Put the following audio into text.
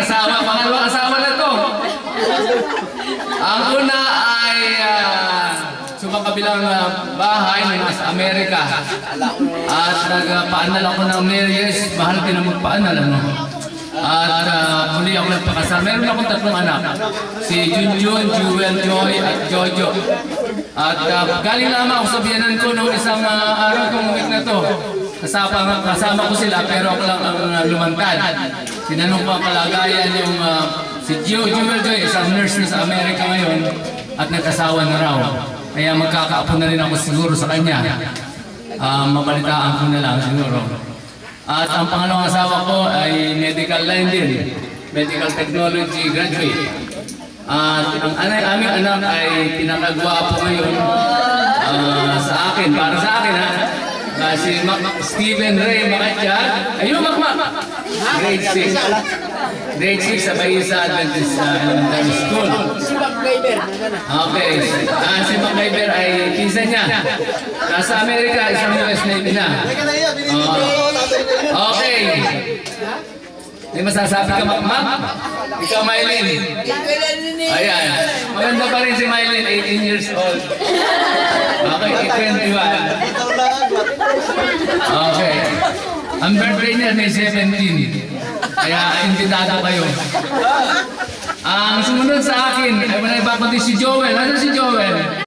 asawa, pangalawang asawa na to. Ang una ay sumakabilang bahay na nasa Amerika. At nagpaanal ako ng Mary's, mahal din ang magpaanal, ano? At muli ako nagpakasal. Meron akong tatlong anak. Si Junjun, Jewel, Joy, at Jojo. At galing lamang ako sa biyanan ko noong isang araw kong week na to. Kasama ko sila pero ako lang ang lumantad. Sinanong ko ang kalagayan yung si Jewel Joy, isang nurse na sa Amerika ngayon at nagkasawa na raw. Kaya magkakaapo na rin ako siguro sa kanya. Mabalitaan ko na lang siguro. At ang pangalawang asawa ko ay medical line din, medical technology graduate. At ang aming anak ay pinakagwapo ngayon sa akin, para sa akin ha. Si Steven Ray Makatya, ayun grade 6. Grade 6 sa Bayisa Adventist Elementary School. Si MacGyver. Okay. Si MacGyver ay pinsan niya. Nasa Amerika, isang US Navy na. Okay. May masasabi ka, Mac? Ikaw, Mylene. Ayan. Maganda pa rin si Mylene, 18 years old. Okay, 21. Okay. Ang birthday niya may 17. Kaya invitado kayo. Ang sumunod sa akin ay wala ipapati si Joel. Ano si Joel?